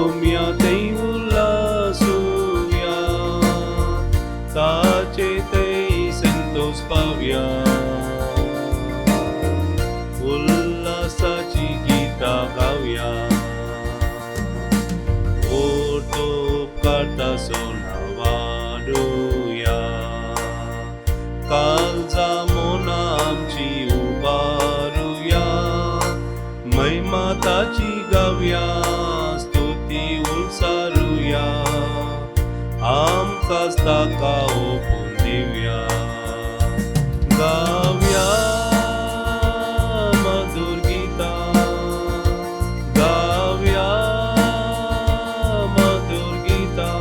सोम्या ते उल्हासूया, ताचे ते संतोष पावया. उल्हासाची गीता गावया, ओरतो उपकारता सोना वाडूया. काळजा मोना आमची उबारूया, महिमा ताची गावया, स्तुती उल्सारूया. आमकांच ताका ओपून दिवया. गावया मधुर गीता, गावया मधुर गीता.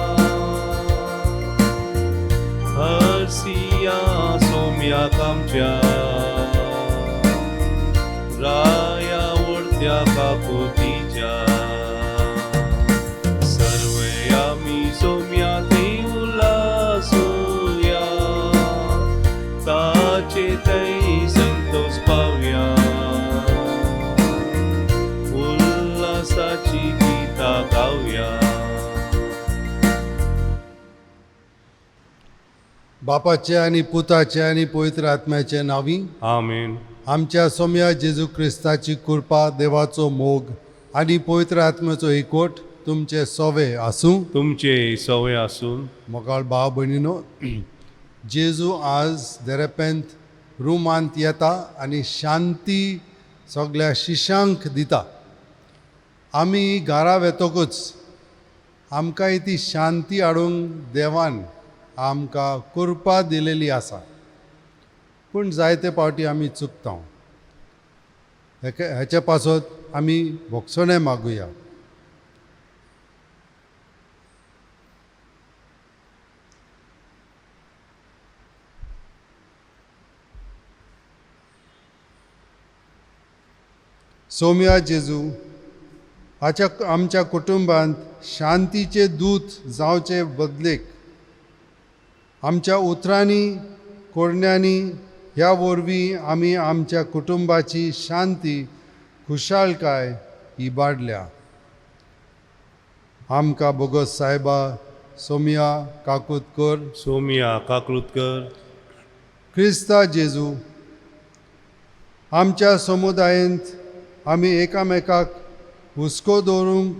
हरसिया सोम्याक आमच्या, राया उडत्या काकुतीच्या. सर्वे आमी सोम्या ते उल्हासूया, ताचे ते संतोष पावया. उल्हासाची गीता गावया. बापाचे आणि पुताचे आणि पवित्र आत्म्याचे नावी. आमेन. आमच्या सोम्या जेजू क्रिस्ताची कृपा, देवाचो मोग आणि पवित्र आत्म्याचो एकवट तुमचे सवे आसूं. तुमचे सवय आसून. मोगाळ भाव भयणीनो, जेजू आज देरेपेंत रुमांत येता आणि शांती सगळ्या शिश्यांक दिता. आमी घरा वेतोकूच आमकां ती शांती हाडूंक देवान आमकां कृपा दिलेली आसा. पूण जायते फावटी आमी चुकता. हेचे पासत आमी भोगसणे मागुया. सोम्या जेजू, आमच्या कुटुंबांत शांतीचे दूत जावचे बदलेक आमच्या उतरांनी कोडण्यांनी ह्या वरवीं आमी आमच्या कुटुंबाची शांती खुशालकाय इबाडल्या. आमकां बोगस सायबा सोम्या काकुतकर, सोम्या काकलुतकर, क्रिस्ता जेजू, आमच्या समुदायांत आमी एकामेकाक हुस्को दवरूंक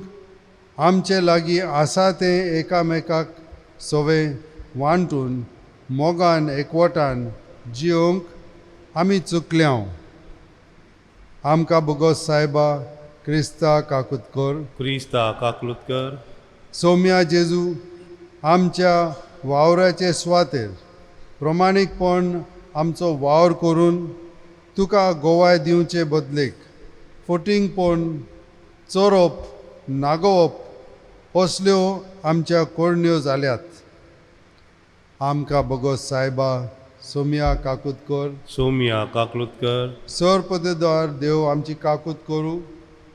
आमचे लागीं आसा तें एकामेकाक सवे वांटून मोगान एकवटान जियोंक आमी चुकल्या. आमकां बोगस सायबा क्रिस्ता काकुतकर, क्रिस्ता काकलुतकर, सोम्या जेजू, आमच्या वावराचे सुवातेर प्रमाणीकपण आमचो वावर करून तुका गोवाय दिवचे बदलेक फटींगपण, चोरप, नागोवप असल्यो आमच्या कोडण्यो जाल्यात. आमकां बोगस सायबा सोम्या काकुतकर, सोम्या काकलुतकर, सरपददार देव आमची काकूत करूं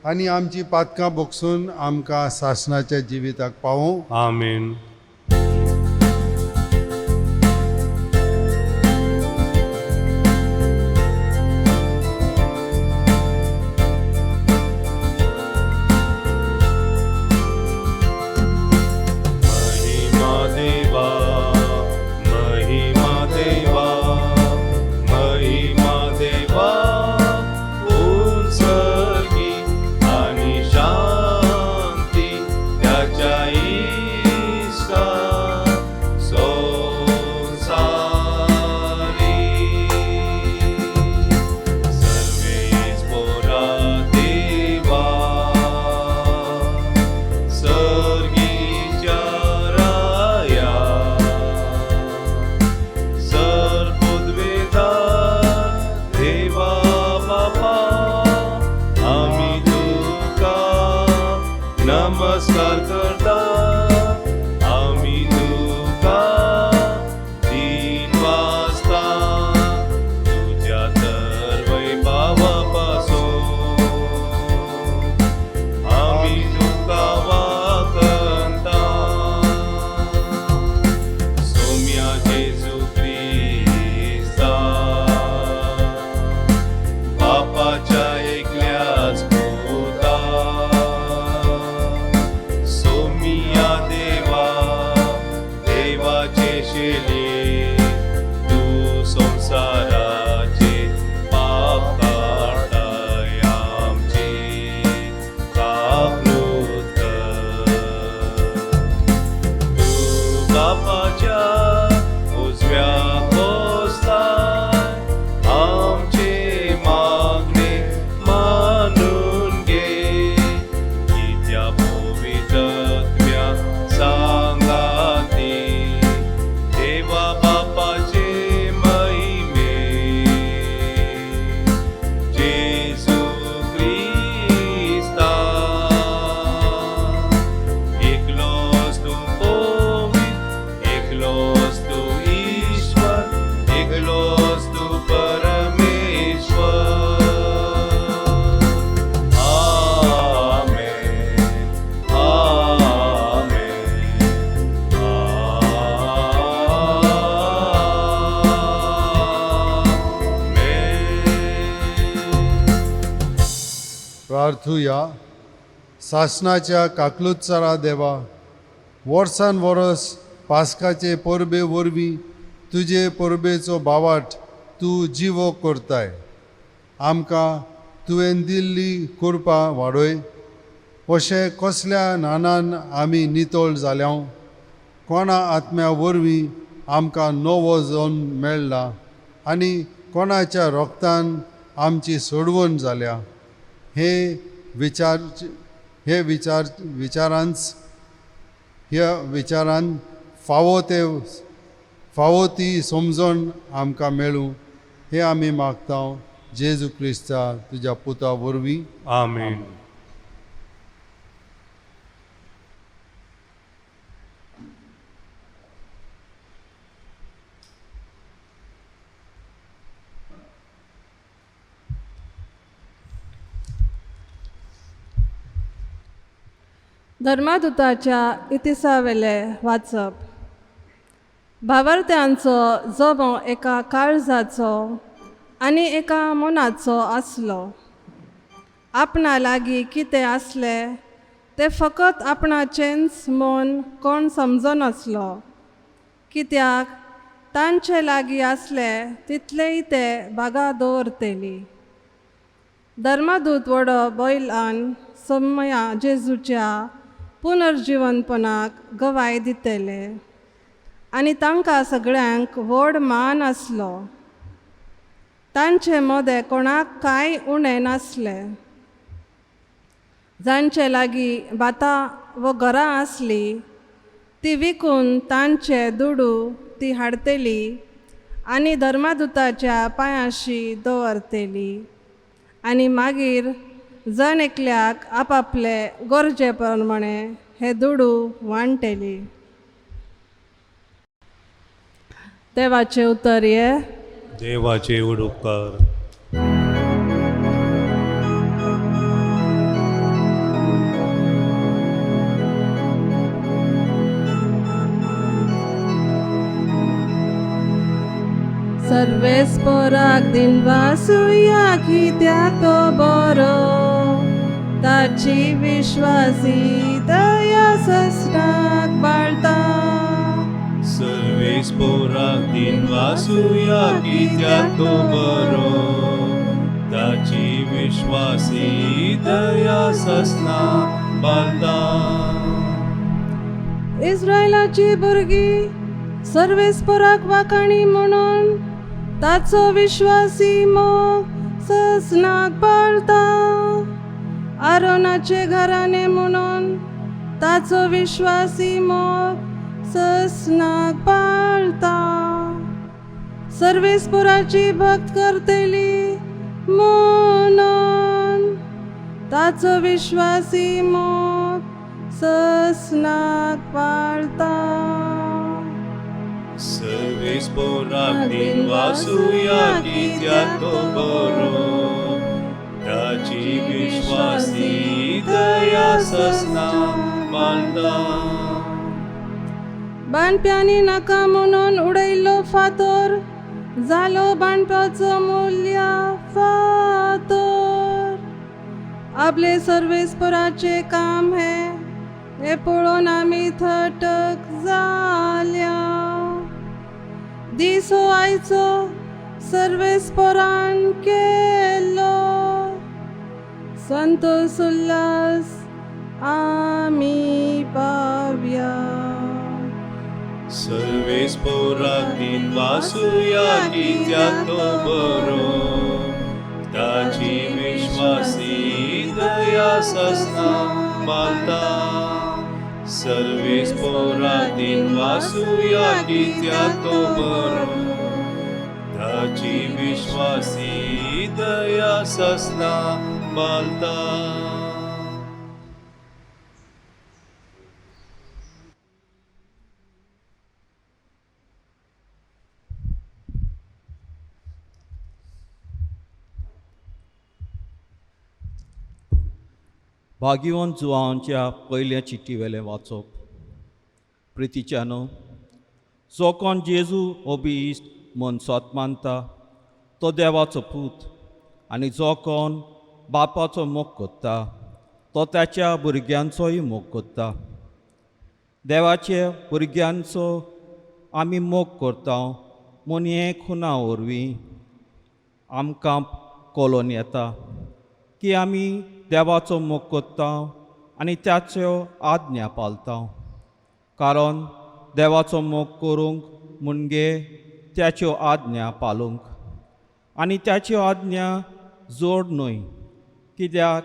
आनी आमची पातकां बोगसून आमकां सासणाच्या जिविताक पावूं. आमेन. नमस्कार करता आम्ही तुका दिन वाजता तुझ्या तर वैभवापासून आम्ही तुका वाकणता सोम्या जेजू ख्रिस्ता बापाच्या एकल्याच पुता प्रार्थुया. सासणाच्या काकलुत्सरा देवा, वर्सान वर्स पास्काचे परबे वरवीं तुजे परबेचो बावाट तूं जिवो करताय. आमकां तुवें दिल्ली कृपा वाडय. अशें कसल्या नानान आमी नितळ जाल्या, कोणा आत्म्या वरवीं आमकां नवो जल्म मेळ्ळा आनी कोणाच्या रोगतान आमची सोडवण जाल्या. हे विचारान फावो ती समजण आमकां मेळूं हे आमी मागता जेजू क्रिस्ता तुज्या पुता वरवीं. आमेन. धर्मादुताच्या इतिसावेले वाचप. भावार्थ्यांचो जबो एका काळजाचो आनी एका मनाचो आसलो. आपणा लागीं कितें आसलें तें फकत आपणाचेंच मन कोण समजनासलो, कित्याक तांचे लागीं आसलें तितलेय ते बागा दवरतेली. धर्मादूत व्हडो बैलान समया जेजूच्या पुनर्जीवनपणाक गवाय दितेले आनी तांकां सगळ्यांक व्हड मान आसलो. तांचे मदें कोणाक कांय उणें नासलें. जांचे लागीं भातां व घरां आसलीं ती विकून तांचे दुडू ती हाडतेली आनी धर्मादुताच्या पांयाशी दवरतेली आनी मागीर जण एकल्याक आपआपले गरजे प्रमाणे हे दुडू वांटतेली. देवाचे उतर हे. देवाचे उपकार. सर्वेस्पराक दिनवासुया कित्याक तो बरो, ताची विश्वासी दया सस्नाक बाळता. सर्वेस्पराक दिन वासुया कित्याक तो बरो, ताची विश्वासी दया ससना बाळता. इस्रायलाची भुरगीं सर्वेस्पराक वाखाणी म्हणून ताचो विश्वासी मोग ससनाक बाळता. आरोनाचे घराणे म्हणून ताचो विश्वासी मोग ससनाक बाळता. सर्वेस्पराची भक्त करतेली म्हणून ताचो विश्वासी मोग ससनाक बाळता. सर्वेस्पराक दिन वासुया कित्याक तो बरो, ताची विश्वासी दया ससना बाळता. बाणप्यांनी नाका म्हणून उडयल्लो फातर जालो बाणप्याचो मूल्य फातर. आपले सर्वेस्पराचे काम हे पळोवन आमी थटक जाल्या. दिसो आयचो सर्वेस्परान केलो, संतोष उल्हास आमी पावया. सर्वेस्पराक दिन वासुया कित्याक तो बरो, ताची विश्वासी दया ससना बाळता. सर्वेस्पराक दिन वासुया कित्याक तो बरो, ताची विश्वासी दया ससना बाळता. भाग्यवंत जुवांच्या पयल्या चिटी वेलें वाचप. प्रितीच्यानो, जो कोण जेजू हो बी इश्ट मनसोत मानता तो देवाचो पूत, आनी जो कोण बापाचो मोग कोत्ता तो त्याच्या भुरग्यांचोय मोग कोत्ता. देवाचे भुरग्यांचो आमी मोग करता म्हूण हे खुना वरवीं आमकां कळोन येता की आमी देवाचो मोग कोत्ता आनी त्याच्यो आज्ञा पाळटा. कारण देवाचो मोग करूंक म्हणजे त्याच्यो आज्ञा पाळूंक. आनी त्याच्यो आज्ञा जोड न्हय, कित्याक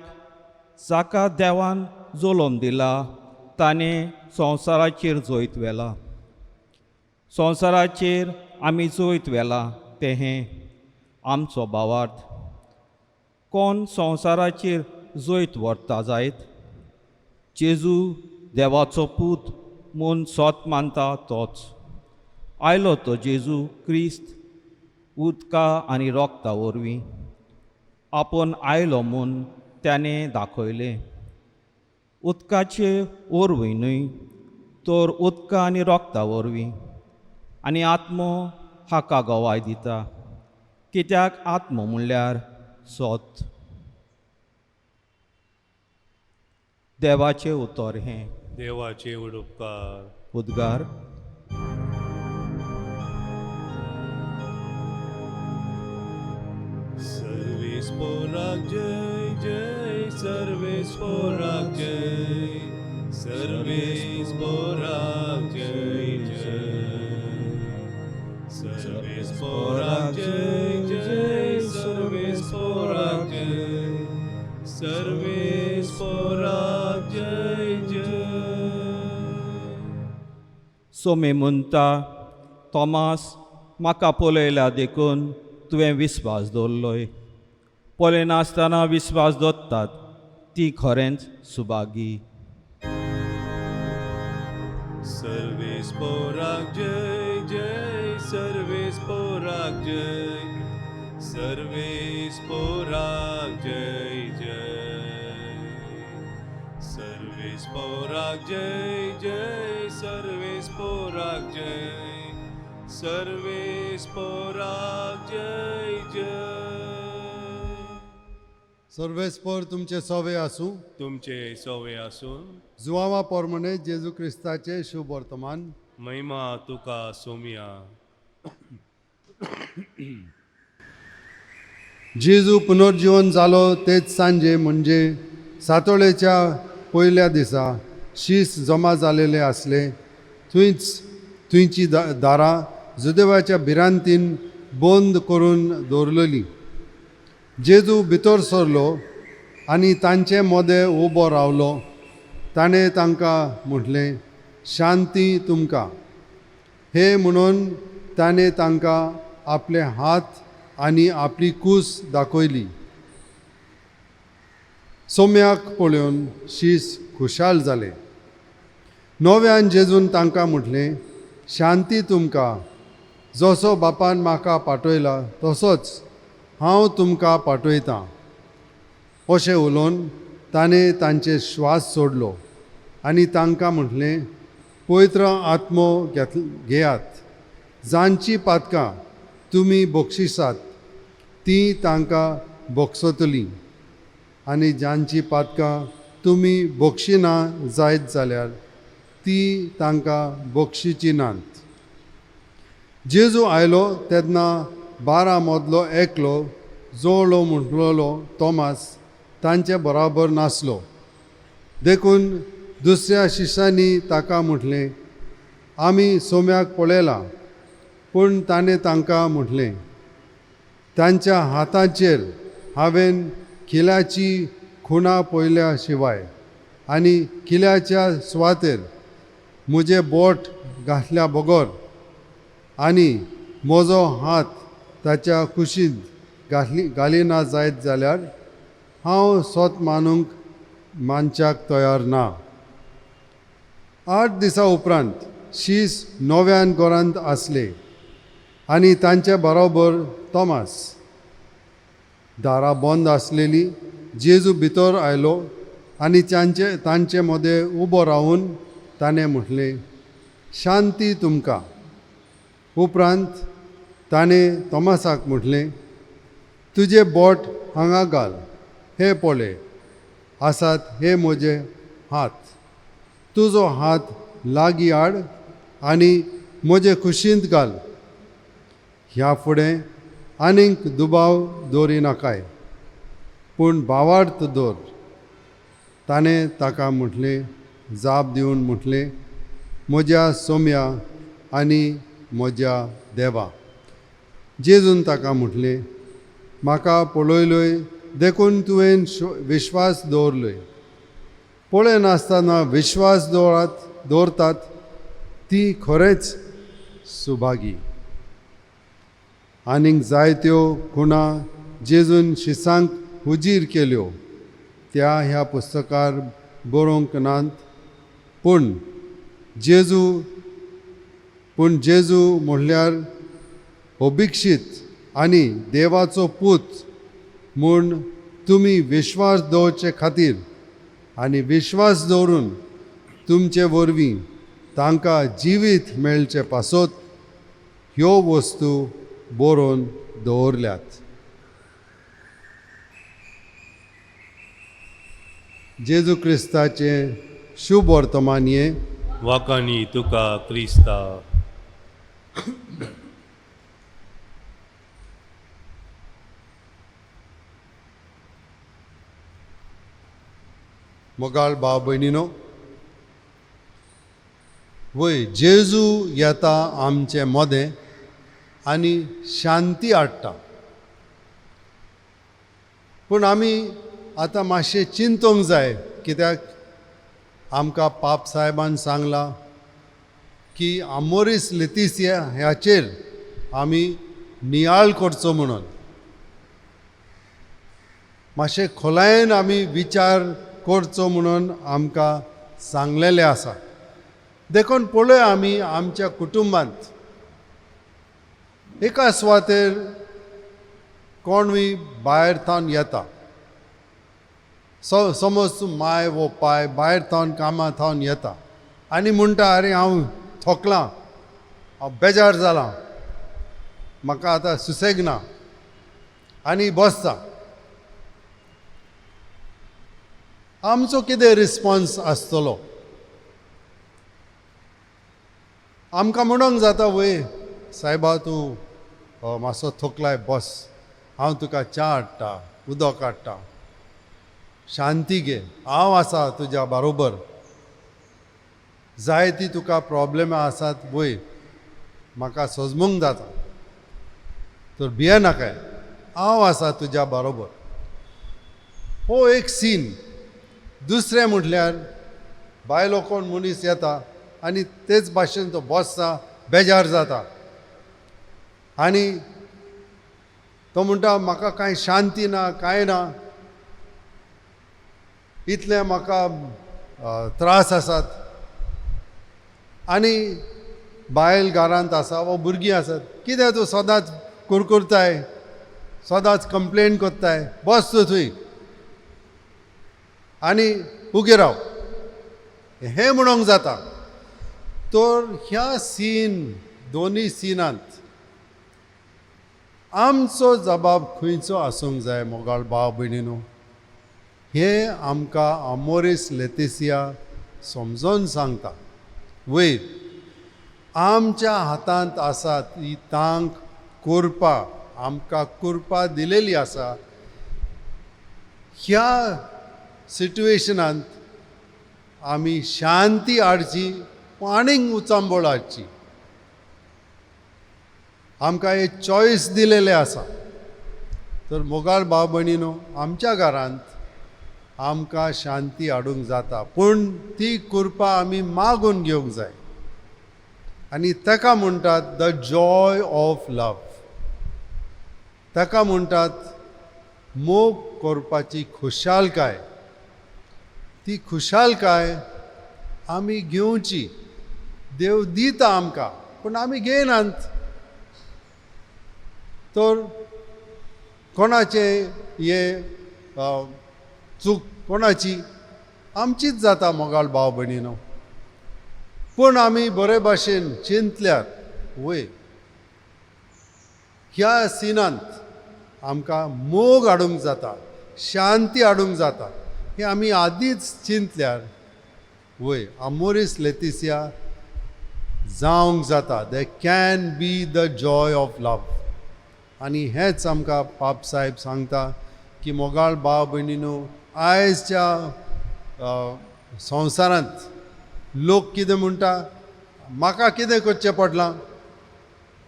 जाका देवान जोलोम दिला ताणें संवसाराचेर जोयत व्हेला. संवसाराचेर आमी जोयत व्हेला तें आमचो भावार्थ. कोण संवसाराचेर जोयत व्हरता जायत जेजू देवाचो पूत म्हूण सोत मानता तोच. आयलो तो जेजू क्रिस्त उदका आनी रोगता वरवीं आपूण आयलो म्हूण त्याने दाखयलें. उदकाचे वरवीं न्हय तर उदका आनी रोगता वरवीं. आनी आत्मो हाका गवाय दिता, कित्याक आत्मो म्हणल्यार सोत. देवाचें उतर हें. देवाचे उपकार. उद्गार. सर्वेस्पराक जय जय, सर्वेस्पराक जय, सर्वेस्पराक जय जय, सर्वेस्पराक जय जय, सर्वेस्पराक जय, सर्वेस्पराक जय जय. सोमे म्हणटा, तोमास म्हाका पळयल्या देखून तुवें विस्वास दवरलोय. पळय नासतना विस्वास दवरतात ती खरेंच सुभागी. सर्वेस्पराक जय जय, सर्वेस्पराक जय, सर्वेस्पराक जय जय, सर्वेस्पराक जय जय, सर्वेस्पराक जय, सर्वेस्पराक जय जय. सर्वेस्पर तुमचे सवे आसूं. तुमचे सवे आसून जुवावा पोरमणे जेजू क्रिस्ताचे शुभ वर्तमान. महिमा तुका सोमिया. जेजू पुनर्जीवन जालो तेच सांजे म्हणजे सातोळेच्या पयल्या दिसा शीस जमा जालेले आसले. थंयची दारां जुदेवाच्या भिरांतीन बंद करून दवरलेली. जेजू भितर सरलो आनी तांचे मोदें उबो रावलो. ताणें तांकां म्हटलें, शांती तुमकां. हे म्हणून ताणें तांकां आपले हात आनी आपली कूस दाखयली. सोम्याक पळोवन शीस खुशाल जालें. नव्यान जेजून तांकां म्हटलें, शांती तुमकां. जसो बापान म्हाका पाठयला तसोच हांव तुमकां पाठयतां. अशें उलोवन ताणें तांचे श्वास सोडलो आनी तांकां म्हटलें, पवित्र आत्मो घेयात. जांची पातकां तुमी बक्षिसात तीं तांकां बक्षतलीं आनी जांची पातकां तुमी बक्षिना जायत जाल्यार तीं तांकां बक्षिची नात. जेजू आयलो तेन्ना 12 मदलो एकलो जोळो म्हणटलो तोमास तांचे बराबर नासलो. देखून दुसऱ्या शिश्यांनी ताका म्हटलें, आमी सोम्याक पळयलां. पूण ताणें तांकां म्हटलें, तांच्या हातांचेर हांवें किल्याची खुणां पळयल्या शिवाय आनी किल्याच्या सुवातेर म्हजें बोट घातल्या बगर आनी म्हजो हात ताच्या कुशींत घालिना जायत जाल्यार हांव स्वत मानच्याक तयार ना. 8 दिसां उपरांत शीस नव्यान घरांत आसले आनी तांचे बरोबर तोमास. दारां बंद आसलेली. जेजू भितर आयलो आनी तांचे मदें उबो रावन ताणें म्हटलें, शांती तुमकां. उपरांत ताणें तोमासाक म्हटलें, तुजें बोट हांगा घाल हे पळय आसात हे म्हजे हात, तुजो हात लागीं हाड आनी म्हजे कुशींत घाल. ह्या फुडें आनीक दुबाव दवरिनाकाय, पूण भावार्थ दवर. ताणें ताका म्हटलें, जाप दिवन म्हटलें, म्हज्या सोम्या आनी म्हज्या देवा. जेजून ताका म्हटलें, म्हाका पळयलोय देखून तुवें विश्वास दवरलोय. पळय नासतना विश्वास दवरतात ती खरेंच सुभागी. आनीक जायत्यो खुणा जेजून शिसांक हुजीर केल्यो त्या ह्या पुस्तकार बरोवंक नात, पूण जेजू म्हणल्यार अभिक्षीत आनी देवाचो पूत म्हूण तुमी विश्वास दवरचे खातीर आनी विश्वास दवरून तुमचे वरवीं तांकां जिवीत मेळचे पासत ह्यो वस्तू बरोवन दवरल्यात. जेजू क्रिस्ताचे शुभ वर्तमान हे वाकानी तुका क्रिस्ता. मोगाळ भाव भयणीनो, वय जेजू येता आमचे मदें आनी शांती हाडटा. पूण आमी आतां मातशें चिंतूंक जाय, कित्याक आमकां पाप साहेबान सांगलां की आमोरीस लेतिसिया ह्याचेर आमी नियाळ करचो म्हणून. मातशें खोलायेन आमी विचार करचो म्हणून आमकां सांगलेलें आसा. देखून पळय आमी आमच्या कुटुंबांत एका सुवातेर कोणूय भायर थावन येता. समज तूं माय वो पाय भायर थावन कामां थावन येता आनी म्हणटा, आरे हांव थकलां, हांव बेजार जालां, म्हाका आतां सुसेग ना, आनी बसता. आमचो कितें रिस्पॉन्स आसतलो? आमकां म्हणूंक जाता, वय सायबा तूं मातसो थकलाय, बस, हांव तुका च्या हाडटा, उदक हाडटा, शांती घे, हांव आसा तुज्या बरोबर. जायती तुका प्रॉब्लेमां आसात, वय म्हाका सजमूंक जाता, तर भियेनाकाय, हांव आसा तुज्या बरोबर. हो एक सीन. दुसरें म्हटल्यार बायलो कोण मनीस येता आनी तेच भाशेन तो बसता, बेजार जाता, आनी तो म्हणटा म्हाका कांय शांती ना, कांय ना, इतले म्हाका त्रास आसात. आनी बायल घरांत आसा वो भुरगीं आसात, कितें तूं सदांच कुरकुरताय, सदांच कंप्लेन कोत्ताय, बस तूं थंय आनी उगे राव, हें म्हणूंक जाता. तर ह्या दोनी सिनांत आमचो जबाब खंयचो आसूंक जाय मोगाळ भाव भयणीनो? हें आमकां आमोरीस लेतिसिया समजोवन सांगता. वयर आमच्या हातांत आसा ती तांक कोरपा, आमकां कोरपा दिलेली आसा. ह्या सिट्युएशनांत आमी शांती हाडची, आनीक उचांबळ हाडची. आमकां एक चॉयस दिलेलें आसा. तर मोगाळ भाव भयणीनो, आमच्या घरांत आमकां शांती हाडूंक जाता, पूण ती कृपा आमी मागून घेवंक जाय. आनी ताका म्हणटात द जॉय ऑफ लव. ताका म्हणटात मोग करपाची खुशालकाय. ती खुशालकाय आमी घेवची. देव दिता आमकां, पूण आमी घेयनात. तर कोणाचे चूक कोणाची? आमचीच जाता मोगाळ भाव भयणीनो. पूण आमी बरे भाशेन चिंतल्यार वय ह्या सिनांत आमकां मोग हाडूंक जाता. शांती हाडूंक जाता हें आमी आदींच चिंतल्यार वय आमोरीस लेतिसिया जावंक जाता. They can be the joy of love. आनी हेंच आमकां पाप साहेब सांगता की मोगाळ भाव भयणीनो, आयजच्या संवसारांत लोक कितें म्हणटा, म्हाका कितें करचें पडलां,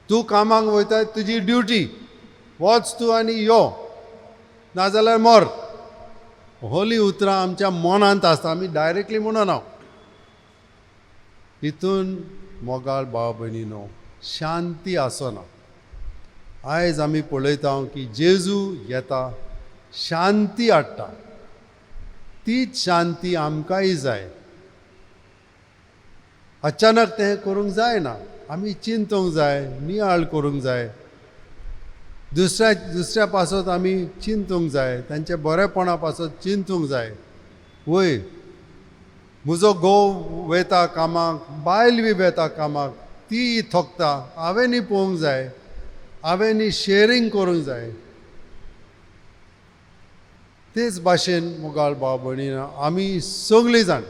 तूं कामाक वयता तुजी ड्युटी, वच तूं आनी यो, नाजाल्यार मर. होली उतरां आमच्या मनांत आसता, आमी डायरेक्टली म्हणना. हितून मोगाळ भाव भयणीनो शांती आसना. आयज आमी पळयता की जेजू येता, शांती हाडटा. तीच शांती आमकांय जाय. अचानक तें करूंक जायना. आमी चिंतूंक जाय, नियाळ करूंक जाय. दुसऱ्या पासत आमी चिंतूंक जाय, तांच्या बरेपणा पासत चिंतूंक जाय. वय म्हजो घोव वयता कामाक, बायल बी वयता कामाक, ती थकता, हांवेंनी पळोवंक जाय, हांवेंनी शेअरिंग करूंक जाय. तेच भाशेन मोगाळ भाव भयणीनो आमी सगळीं जाण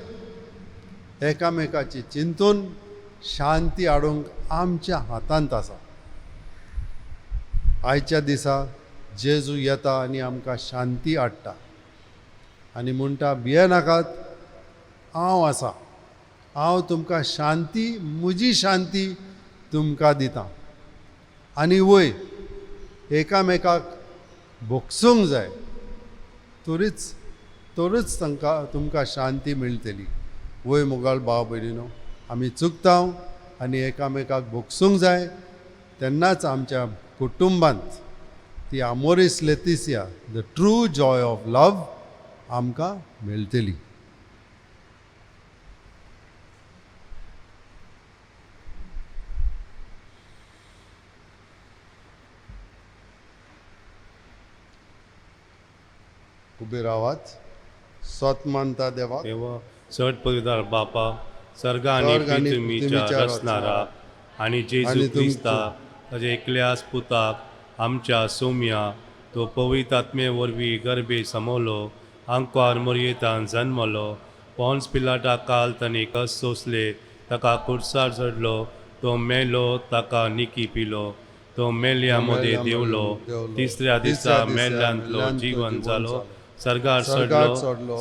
एकामेकाची चिंतून शांती हाडूंक आमच्या हातांत आसा. आयच्या दिसा जेजू येता आनी आमकां शांती हाडटा आनी म्हणटा, भियेनाकात, हांव आसा, हांव तुमकां शांती, म्हजी शांती तुमकां दितां. आनी वय एकामेकाक भोगसूंक जाय, तरूच तुमकां शांती मेळटली. वय मोगाळ भाव भयणीनो, आमी चुकता आनी एकामेकाक भोगसूंक जाय. तेन्नाच आमच्या कुटुंबांत ती आमोरीस लेतिसिया, द ट्रू जॉय ऑफ लव आमकां मेळटली. उबे रावात. स्वत मानता देवा, देवा चड पवित्र बापा, सर्ग आनी पृथ्वीच्या रचणारा आनी जेजू आनी क्रिस्ता ताच्या एकल्याच पुताक आमच्या सौम्या तो पवित्र आत्मे वरवीं गर्भे समवलो, आंकवार मरयेंतान जल्मलो, पोन्स पिलाटा काल ताणें कस सोंसले, ताका कुर्सार चडलो, तो मेलो, ताका निकी पिलो, तो मेल्या मदें देवलो, तिसऱ्या दिसा मेल्ल्यांतलो जीवन जालो, सर्गार चडलो,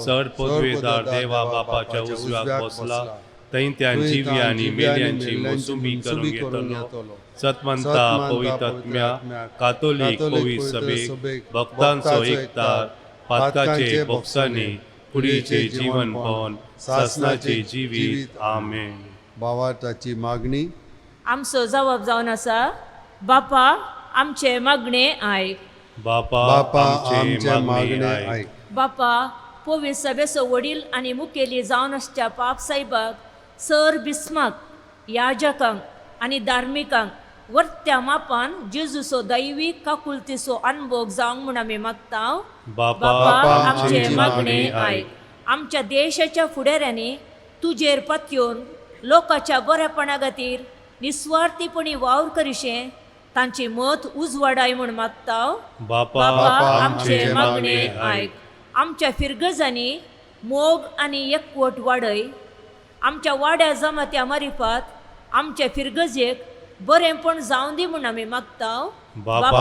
चड पदवेदार देवा बापाच्या उजव्याक बसला, थंय त्या जिवी आनी मेल्यांची मोसुंबी करूंक येतलो. सतमंता पवित्र आत्म्या, कातोलीक पवित्र सभेक, भक्तांचो एकतार, पातकाचे भोगसानी, कुडीचे जीवन पावन, सासणाचे जिवीत. आमेन. भावार्थाची मागणी. आमचो जबाब जावन आसा, बापा आमचे मागणे आयक. बापा आमचे मागणे आयक. बापा पवित्र सभेचो वडील आनी मुखेली जावन आसच्या पाप साहेबाक, सर बिस्माक, याजकांक आनी धार्मिकांक वर्त्या मापान जेजूचो दैवीक काकुलतीचो अनुभव जावंक म्हूण आमी मागता. बापा आमचे मागणे आयक. आमच्या देशाच्या फुडाऱ्यांनी तुजेर पातयेवन लोकांच्या बरेपणा खातीर निस्वार्थीपणी वावर करिशें, तांची मत उजवाडाय म्हूण मागता. बापा आमचे मागणे आयक. आमच्या फिरगजांनी मोग आनी एकवट वाडय. आमच्या वाड्या जमात्या मारिफात आमच्या फिरगजेक बरेंपण जावं दी म्हूण आमी मागता. बापा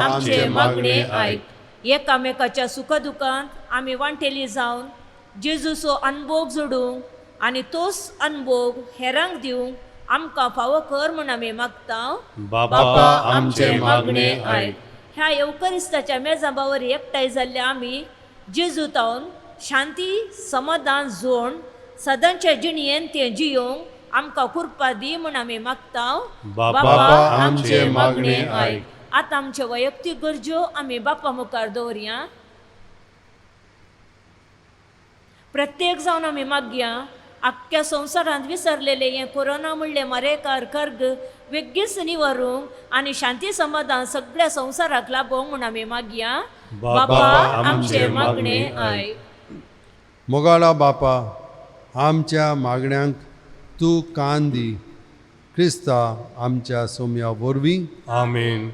आमचे मागणे आयक. एकामेकाच्या सुखदुखांत आमी वांटेली जावन जेजूचो अनुभव जोडूंक आनी तोच अनुभव हेरांक दिवंक आमकां फावो कर म्हूण आमी मागता. बापा आमचे मागणे आयक. ह्या येवकरिस्ताच्या मेजाबावर एकठांय जाल्ले आमी जेजू तावन शांती समाधान जोड सदांच्या जिणयेन तें जियोंक आमकां कृपा दी म्हूण आमी मागता. बापा आमचे मागणे आयक. आतां आमचे वैयक्तीक गरजो आमी बापा मुखार दवरया. प्रत्येक जावन आमी मागया, आख्ख्या संवसारांत विसरलेले हें कोरोना म्हणले मरेकार कर्ग वेगळीच निवारूंक आनी शांती समाधान सगळ्या संवसाराक लाभोंक म्हूण आमी मागया. बापा आमचे मागणे आयक. मोगाळा बापा, आमच्या मागण्यांक तूं कान दी. क्रिस्ता आमच्या सौम्या वरवीं. आमेन.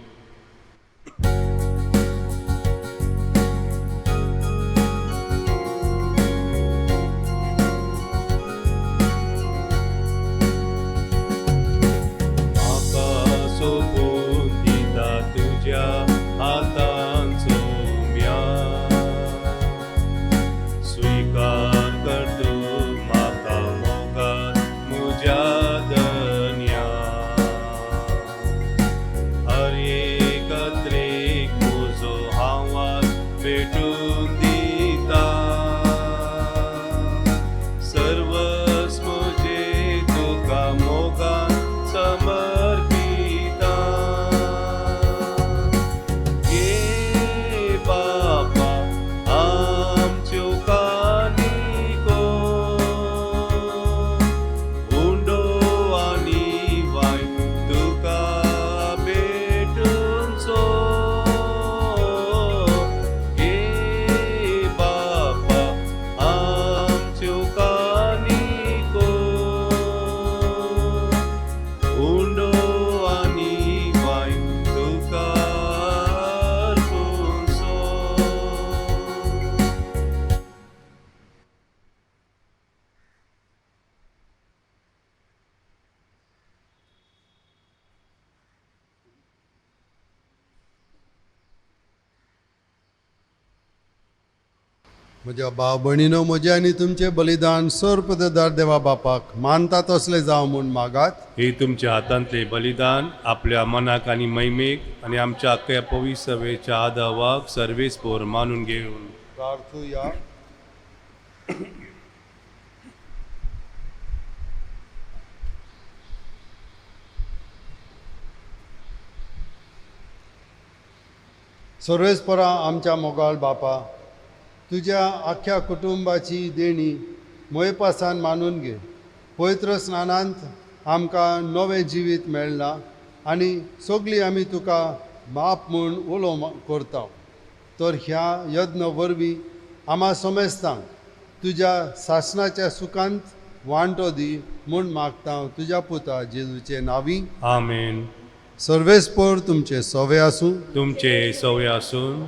म्हज्या भाव भयणीनो, म्हजें आनी तुमचें बलिदान सर्पददार देवा बापाक मानता तसलें जावं म्हूण मागात. हे तुमच्या हातांतले बलिदान आपल्या मनाक आनी मैमेक आनी आमच्या अख्ख्या पवित्र सभेच्या आदावाक सर्वेस्पोर मानून घेवन प्रार्थुया. सर्वेस्परा आमच्या मोगाळ बापा, तुज्या आख्या कुटुंबाची देणी मोयपासान मानून घे. पवित्र स्नानांत आमकां नवें जिवीत मेळ्ळां आनी सगळीं आमी तुका बाप म्हूण उलो करता. तर ह्या यत्न वरवीं आम्हा समेस्तांक तुज्या शासनाच्या सुखांत वांटो दी म्हूण मागता तुज्या पुता जेजूचे नांवी. आमेन. सर्वेस्पर तुमचे सवे आसूं. तुमचे सवय आसून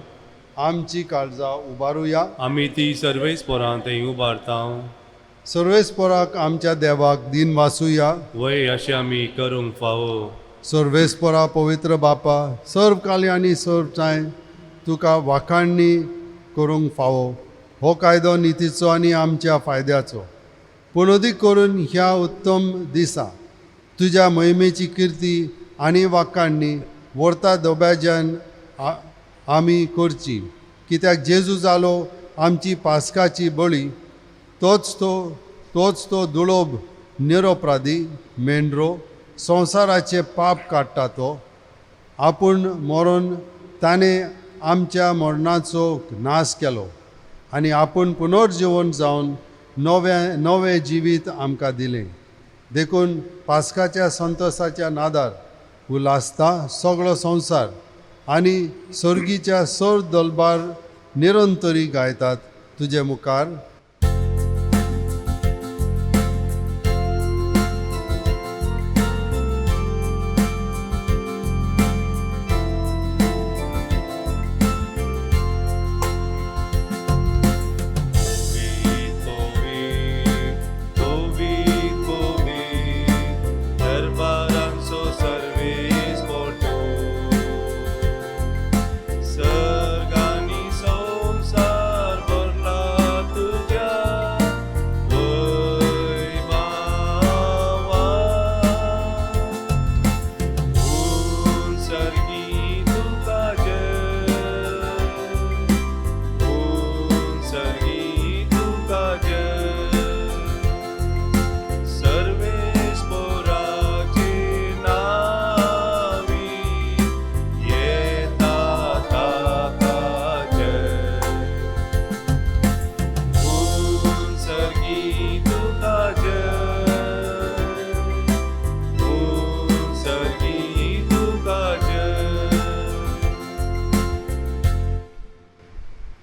आमची काळजां उबारुया. आमी ती सर्वेस्पोरां थंय उबारता. सर्वेस्पराक आमच्या देवाक दिन वासुया. वय अशें आमी करूंक फावो. सर्वेस्परा पवित्र बापा, सर्व काली आनी सर्व चाय तुका वाखाणणी करूंक फावो. हो कायदो नितीचो आनी आमच्या फायद्याचो. पूण अदीक करून ह्या उत्तम दिसा तुज्या महिमेची किर्ती आनी वाखाणणी व्हरता दोब्याच्यान आमी करची. कित्याक जेजू जालो आमची पासकाची बळी, तोच तो दुळोब निरपराधी मेंढरो संवसाराचे पाप काडटा तो. आपूण मरून ताणें आमच्या मरणाचो नाश केलो आनी आपूण पुनर्जीवन जावन नवें जिवीत आमकां दिलें. देखून पासकाच्या संतोसाच्या नादार उलासता सगळो संवसार आनी सर्गीच्या सर दलबार निरंतरी गायतात तुजे मुखार.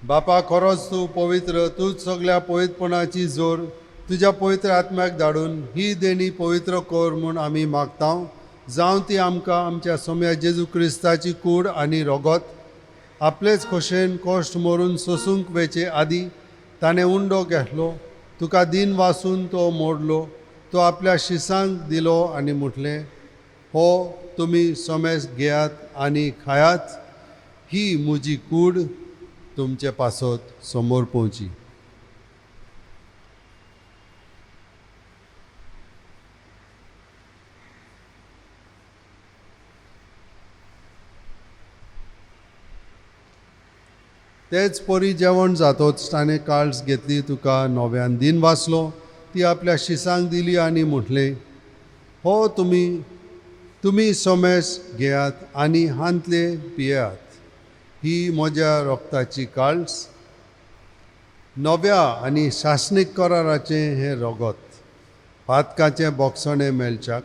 बापा, खरोच तूं पवित्र. तूंच सगळ्या पवित्रपणाची जोर तुज्या पवित्र आत्म्याक धाडून ही देणी पवित्र कर म्हूण आमी मागता. जावं ती आमकां आमच्या सोम्या जेजू क्रिस्ताची कूड आनी रोगत आपलेच खोशेन कश्ट मरून सोसूंक वेचे आदी ताणें उंडो घेतलो. तुका दिन वासून तो मोडलो. तो आपल्या शिसांक दिलो आनी म्हटलें, हो तुमी सोमेस घेयात आनी खायात. ही म्हजी कूड तुमचे पासत समोर पोवची. तेच परी जेवण जातोच ताणें काळज घेतली. तुका नव्यान दिन वाचलो. ती आपल्या शिसांक दिली आनी म्हटलें, हो तुमी सोमेस घेयात आनी हांतले पियेयात. ही म्हज्या रोगताची काळज, नव्या आनी शासनीक कराराचें हें रोगत. पातकाचें बोगसणें मेलच्याक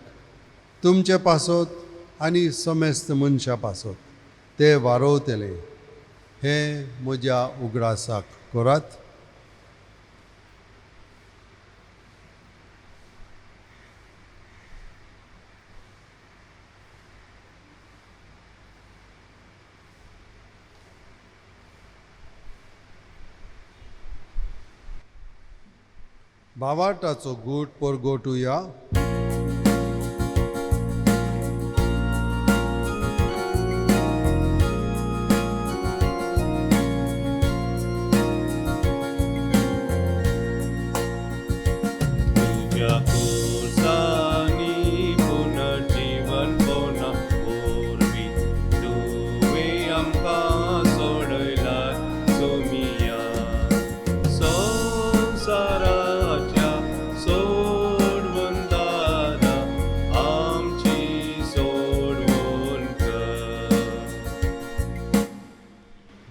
तुमचे पासत आनी समेस्त मनशा पासत ते वारोवतले. हें म्हज्या उगडासाक करात. भावाटाचो गूट परगोटुया.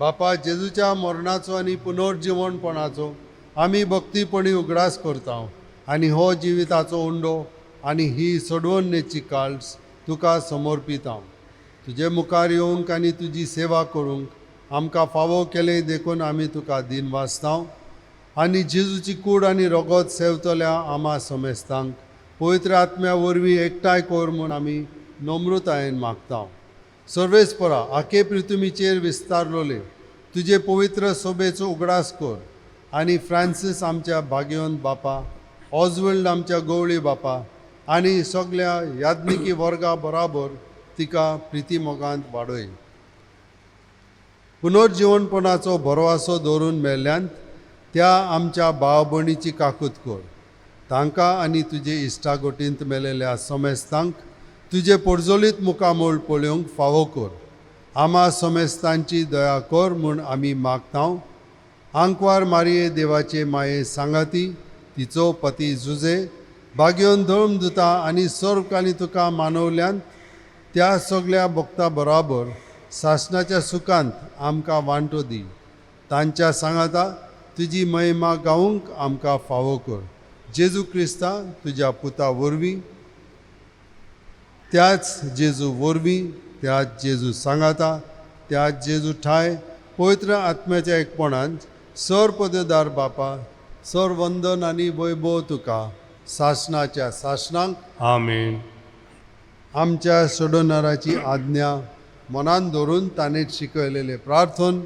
बापा जेजूच्या मरणाचो आनी पुनर्जिवणपणाचो आमी भक्तीपणी उगडास करता आनी हो जिविताचो उंडो आनी ही सोडवणेची काळज तुका समर्पिता. तुजे मुखार येवंक आनी तुजी सेवा करूंक आमकां फावो केले देखून आमी तुका दिन वाचता आनी जेजूची कूड आनी रगत सेवतल्या आमा समेस्तांक पवित्र आत्म्या वरवीं एकठांय कर म्हूण आमी नम्रतायेन मागता. सर्वेस्परा आखे पृथ्वीचेर विस्तारलोले तुजे पवित्र सोबेचो उगडास कर आनी फ्रांसीस आमच्या भाग्यवंत बापा, ऑजवल्ड आमच्या गवळी बापा आनी सगळ्या याज्ञिकी वर्गा बराबर तिका प्रिती मोगांत वाडय. पुनर्जिवणपणाचो भरवसो दवरून मेल्ल्यांत त्या आमच्या भाव भयणीची काकूत कर. तांकां आनी तुजे इश्टागोटींत मेलेल्या समेस्तांक तुजे पोरजोलीत मुखामोळ पळोवंक फावो कर. आमा समेस्तांची दया कर म्हूण आमी मागता. आंकवार मारये देवाचे माये सांगाती, तिचो पती जुजे, भाग्यवन धर्मदुता आनी सर्वकाली तुका मानवल्यांत त्या सगळ्या भक्तां बराबर सासणाच्या सुखांत आमकां वांटो दी. तांच्या सांगाता तुजी महिमा गावूंक आमकां फावो कर. जेजू क्रिस्ता तुज्या पुता वरवीं, त्याच जेजू वरवीं, त्याच जेजू सांगाता, त्याच जेजू ठाय पवित्र आत्म्याच्या एकपणांत सर पददार बापा, सर वंदन आनी वैभव तुका सासणाच्या सासणांक आमेन. आमच्या सोडवणाराची आज्ञा मनान धरून ताणें शिकयलेले प्रार्थन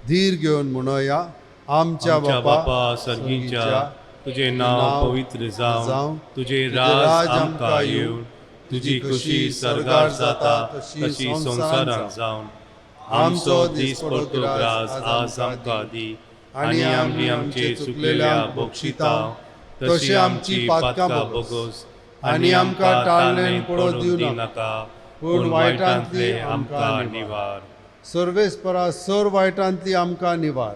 धीर घेवन म्हणया. आमच्या बापा सर्गीच्या, तुझे नाव पवित्र जावं, तुझे राज आमकां येवं, तुजी खुशी सरगार जाता तशी संवसारांत जावन. आमचो दीस पडटो ग्रास आज आमकां दी आनी आमी आमचे चुकलेल्यांक बक्षिता तशी आमची पातकां बोगोस आनी आमकां टाळलें पडोवंक दिवं नाका, पूण वायटांतले आमकां निवार. सर्वेस्परा सर वायटांतली आमकां निवार.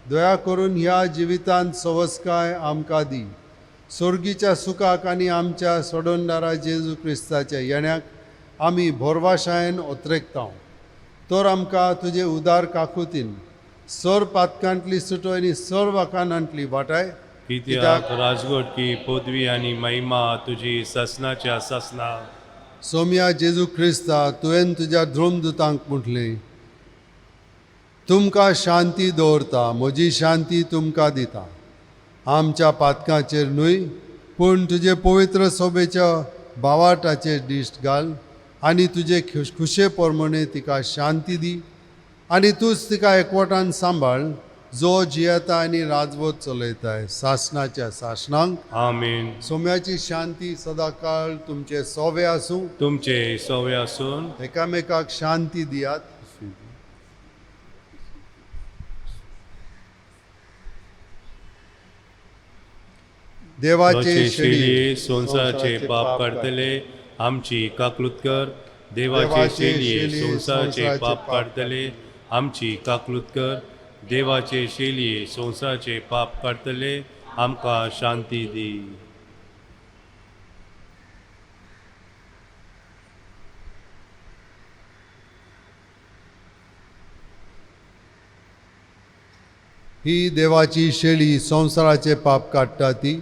दया करून ह्या जिवितांत सवस्काय आमकां दी. सर्गीच्या सुखाक आनी आमच्या सोडवणारा जेजू क्रिस्ताच्या येण्याक आमी भरवशायेन ओत्रेकता. तर आमकां तुजे उदार काकुतीन सर पातकांतली सुटोय आनी सर वाखानांतली वाटाय. कित्याक राजगोट की पदवी आनी महिमा तुजी ससनाच्या ससना. सोम्या जेजू क्रिस्ता तुवें तुज्या धर्मदुतांक म्हटलें, तुमकां शांती दवरता, म्हजी शांती तुमकां दिता. आमच्या पातकांचेर न्हय पूण तुजे पवित्र सोबेच्या बावाटाचेर दिश्ट घाल आनी तुजे खुशे प्रमाणे तिका शांती दी आनी तूंच तिका एकवटान सांबाळ, जो जियेता आनी राजवट चलयताय सासणाच्या सासणांक. आमेन. सोम्याची शांती सदाकाळ तुमचे सोवे आसूं. तुमचे सवय आसून एकामेकाक शांती दियात. देवाचे शेळये संसाराचे पाप काढतले आमची काकलूत कर. देवाचे शेळये संसाराचे पाप काढतले आमची काकलूत कर. देवाचे शेळये संसाराचे पाप काढतले आमकां शांती दी. ही देवाची शेळी संसाराचे पाप काडटा ती.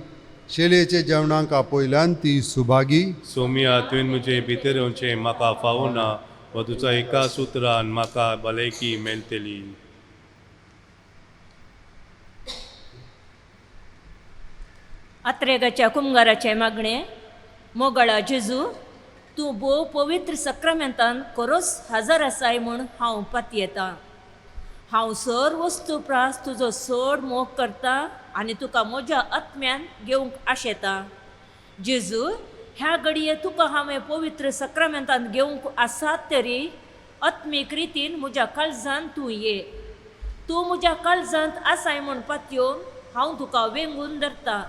शेळयेचे जेवणाक आपयल्यान ती सुभागी. सोम्या तुवें म्हजे भितर येवचें म्हाका फावना, वा तुजो एका सुत्रान म्हाका भलायकी मेळटली. आत्रेगाच्या कुंभाराचे मागणे. मोगळा जेजू, तूं भोव पवित्र सक्रामेंतान खरोच हजर आसाय म्हूण हांव पातयेतां. हांव सर वस्तू प्रास तुजो चड मोग करता आनी तुका म्हज्या आत्म्यान घेवंक आशेता. जेजू, ह्या घडये तुका हांवें पवित्र सक्रामेंतान घेवंक आसात तरी आत्मीक रितीन म्हज्या काळजांत तूं ये. तूं म्हज्या काळजांत आसाय म्हूण पातयेवन हांव तुका वेंगून धरता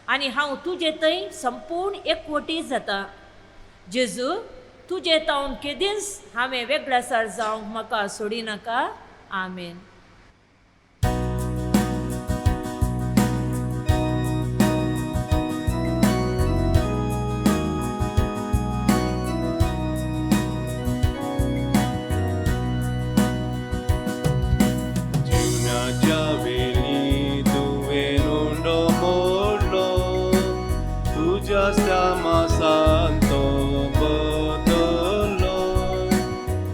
आनी हांव तुजे थंय संपूर्ण एकवटी जाता. जेजू, तुजे तावन केदींच हांवें वेगळासार जावंक म्हाका सोडिनाका. आमेन. रस्त्या मासांतो बदलो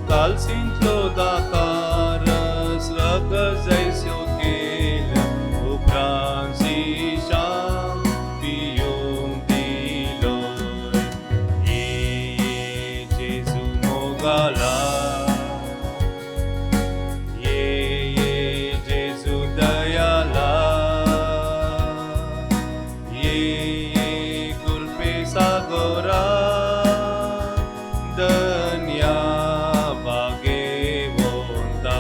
कालसिंतलो दाकारस रग जैसो केल्या उपरांत शिशांक पियूंक दिलो ये जेजू मोगाला ये जेजू दयाला ये कुल्पे सागोरा दन्या बागे वोंता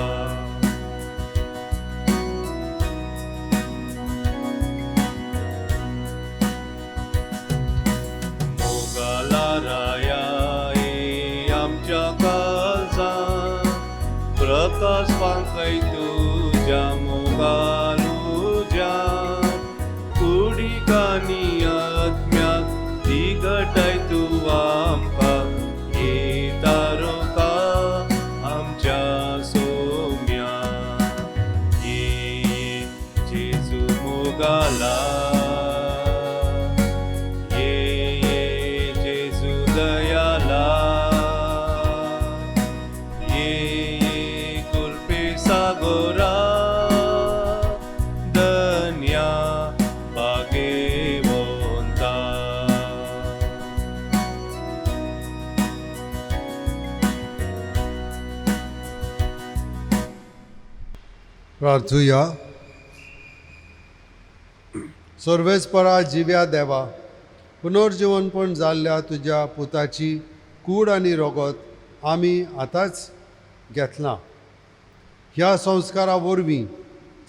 मोगाला राया आमच्या काळजांत प्रकाश पांखय तुझ्या मोगालुज्या कुडिकांनी आत्म्याक दिगटाय तूं आमकां ये तारोका आमच्या सोम्या ये जेजू मोगाला ये जेजू दयाला ये कुल्पे सागोरा दन्या बागे वोंता प्रार्थुया. सर्वेस्परा जिव्या देवा, पुनर्जीवनपण जाल्ल्या तुज्या पुताची कूड आनी रगत आमी आतांच घेतलां. ह्या संस्कारा वरवीं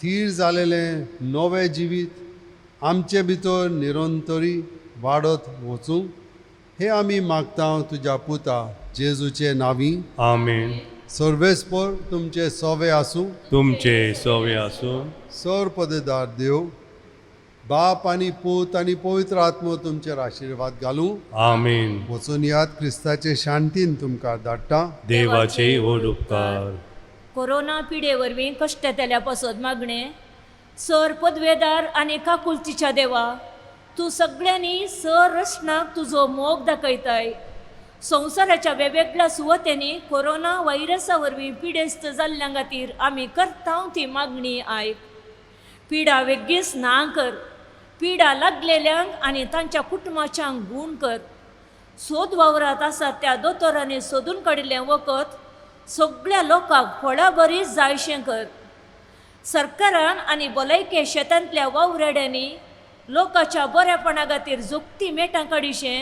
थीर जालेलें नवें जिवीत आमचे भितर निरंतरी वाडत वचूंक हे आमी मागता तुज्या पुता जेजूचे नांवी. आमेन. सर्वेस्पर तुमचे सवे आसूं. तुमचे सवे आसूं. सर्वपदेदार देव बाप आनी पूत आनी पवित्र आत्मो तुमचेर आशिर्वाद घालूं. आमेन. वचून याद क्रिस्ताचे शांतीन तुमकां धाडटा. देवाचे व्हड उपकार. कोरोना पिडे वरवीं कश्टतेल्या पसत मागणे सर पदवेदार आनी काकुलतीच्या देवा तूं सगळ्यांनी सर रचनाक तुजो मोग दाखयताय. संवसाराच्या वेगवेगळ्या सुवातेनी कोरोना व्हायरसा वरवीं पिडेस्त जाल्ल्यां खातीर आमी करता ती मागणी आयक. पिडा वेगळीच ना कर. पिडा लागलेल्यांक आनी तांच्या कुटुंबाच्यांक गूण कर. सोद वावरात आसात त्या दोतोरांनी सोदून काडिल्लें वखद सगळ्या लोकांक फळा बरीच जायशें कर. सरकारान आनी भलायके शेतांतल्या वावरेड्यांनी लोकांच्या बरेपणा खातीर जोगती मेटां काडिशें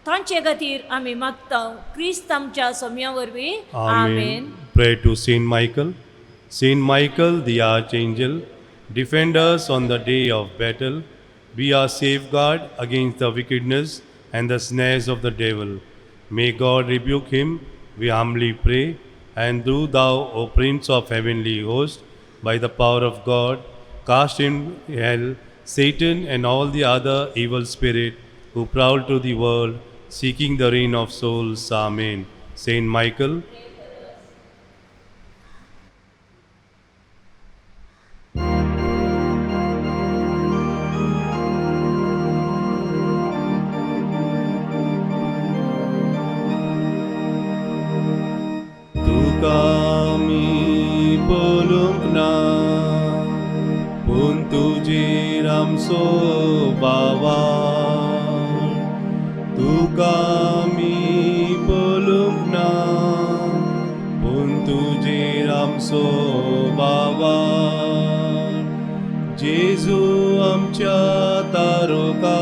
तांचे खातीर आमी मागता. क्रिस्त आमच्या सोम्या वरवीं. आमेन. Pray to Saint Michael. Saint Michael, the archangel, defend us on the day of battle. Be our safeguard against the wickedness and the snares of the devil. May God rebuke him, we humbly pray. And do thou, O Prince of heavenly host, by the power of God, cast in hell Satan and all the other evil spirit who prowl to the world, seeking the ruin of souls. Amen. Saint Michael, तुकामी पळोवंक ना पूण तुजेर आमचो बावार. तुकामी पळोवंक ना पूण तुजेर आमचो बावार. जेजू आमच्या तारोका,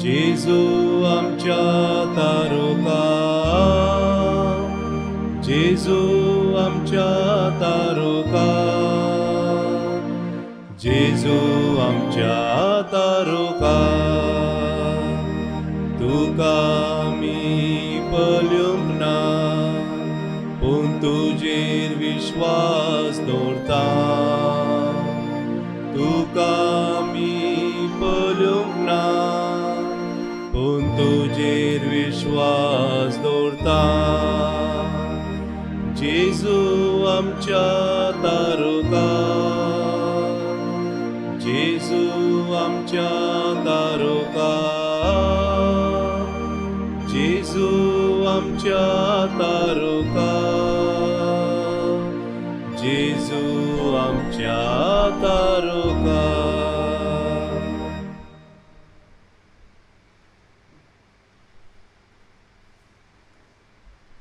जेजू आमच्या तारोका, जेजू आमच्या तारोका, जेजू आमच्या तारोका. तुका आमी पळोवंक ना पूण तुजेर विश्वास दवरता. तुका आमी पळोवंक ना पूण तुजेर विश्वास दवरता. जेजू आमच्या तारोका, जेजू आमच्या तारोका, आमच्या तारुका जेजू आमच्या